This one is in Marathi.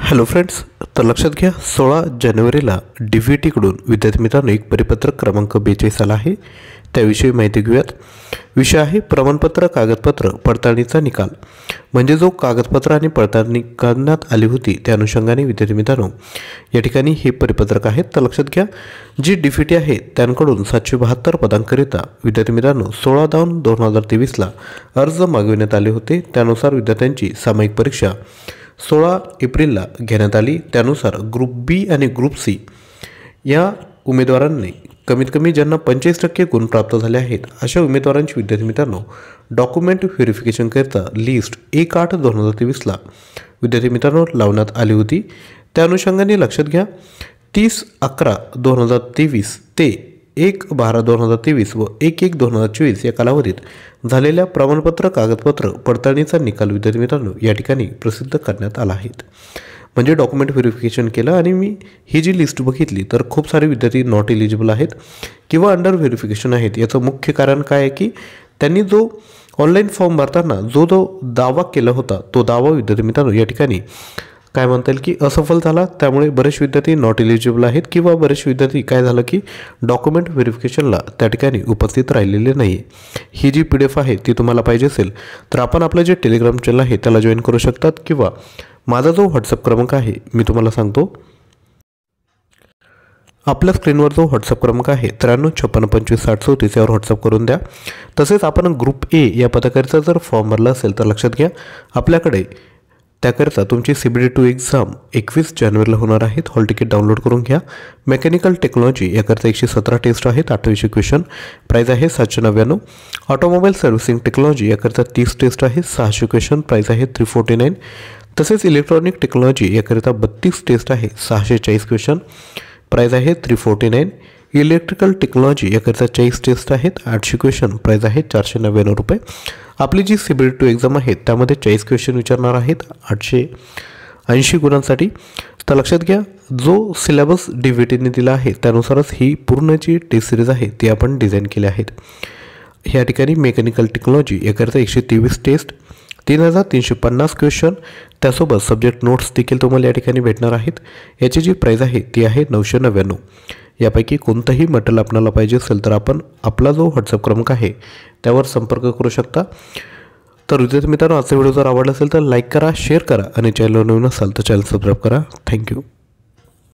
हॅलो फ्रेंड्स, तर लक्षात घ्या 16 जानेवारीला DVT कडून विद्यार्थी मित्रांनो एक परिपत्रक क्रमांक 42 आला आहे। त्याविषयी माहिती घेऊयात। विषय आहे प्रमाणपत्र कागदपत्र पडताळणीचा निकाल। म्हणजे जो कागदपत्र आणि पडताळणी करण्यात आली होती त्या अनुषंगाने विद्यार्थी मित्रांनो या ठिकाणी हे परिपत्रक आहे। तर लक्षात घ्या जी DVT आहे त्यांकडून 772 पदांकरिता विद्यार्थी मित्रांनो 16/2/2023 ला अर्ज मागविण्यात आले होते। त्यानुसार विद्यार्थ्यांची सामायिक परीक्षा 16 एप्रिलला घेण्यात आली। त्यानुसार ग्रुप बी आणि ग्रुप सी या उमेदवारांनी कमीत कमी ज्यांना 45% गुण प्राप्त झाले आहेत अशा उमेदवारांची विद्यार्थी मित्रांनो डॉक्युमेंट व्हेरिफिकेशन करता लिस्ट 1/8/2023 ला विद्यार्थी मित्रांनो लावण्यात आली होती। त्या अनुषंगाने लक्षात घ्या 30/11/2023 ते 1/12/2023 व 1/1/2024 या कालावधीत झालेल्या प्रमाणपत्र कागदपत्र पडताळणीचा निकाल विद्यार्थी मित्रांनो या ठिकाणी प्रसिद्ध करण्यात आला आहे। म्हणजे डॉक्युमेंट व्हेरिफिकेशन केलं आणि मी ही जी लिस्ट बघितली तर खूप सारे विद्यार्थी नॉट एलिजिबल आहेत किंवा अंडर व्हेरिफिकेशन आहेत। याचं मुख्य कारण काय आहे की त्यांनी जो ऑनलाईन फॉर्म भरताना जो दावा केला होता तो दावा विद्यार्थी मित्रांनो या ठिकाणी काय म्हणता येईल की असफल झाला। त्यामुळे बरेच विद्यार्थी नॉट एलिजिबल आहेत किंवा बरेच विद्यार्थी काय झालं की डॉक्युमेंट व्हेरिफिकेशनला त्या ठिकाणी उपस्थित राहिलेले नाही। ही जी PDF आहे ती तुम्हाला पाहिजे असेल तर आपण आपलं जे टेलिग्राम चॅनल आहे त्याला जॉईन करू शकतात किंवा माझा जो व्हॉट्सअप क्रमांक आहे मी तुम्हाला सांगतो। आपल्या स्क्रीनवर जो व्हॉट्सअप क्रमांक आहे 9356556034 यावर व्हॉट्सअप करून द्या। तसेच आपण ग्रुप ए या पदाकरिता जर फॉर्म भरला असेल तर लक्षात घ्या आपल्याकडे त्याकरिता तुमची CBD2 एक्झाम 21 जानेवारीला होणार आहेत। हॉल तिकीट डाउनलोड करून घ्या। मेकॅनिकल टेक्नॉलॉजी याकरिता 117 टेस्ट आहेत, 28 क्वेश्चन, प्राइस आहे 799। ऑटोमोबाईल सर्व्हिसिंग टेक्नॉलॉजी याकरिता 30 टेस्ट आहे, 600 क्वेश्चन, प्राइस आहे 349। तसेच इलेक्ट्रॉनिक टेक्नॉलॉजी याकरिता 32 टेस्ट आहे, 640 क्वेश्चन, प्राइस आहे 349। इलेक्ट्रिकल टेक्नॉलॉजी याकरिता 40 टेस्ट आहेत, 800 क्वेश्चन, प्राइस आहे 499 रुपये। आपली जी CBD2 एक्झाम आहे त्यामध्ये 40 क्वेश्चन विचारणार आहेत 880 गुणांसाठी। तर लक्षात घ्या जो सिलेबस DVTने दिला आहे त्यानुसारच ही पूर्ण जी टेस्ट सिरीज आहे ती आपण डिझाईन केली आहेत। या ठिकाणी मेकॅनिकल टेक्नॉलॉजी याकरिता 123 टेस्ट, 3350 क्वेश्चन, त्यासोबत सब्जेक्ट नोट्स देखील तुम्हाला या ठिकाणी भेटणार आहेत। याची जी प्राइस आहे ती आहे 999। यापैकी कोणतंही मटेरियल आपल्याला पाहिजे असेल तर आपण आपला जो व्हॉट्सअप क्रमांक आहे त्यावर संपर्क करू शकता। तर विद्यार्थी मित्रांनो आजचा व्हिडिओ जर आवडला असेल तर लाईक करा, शेअर करा आणि चॅनलवर नवीन असाल तर चॅनल सबस्क्राईब करा। थँक्यू।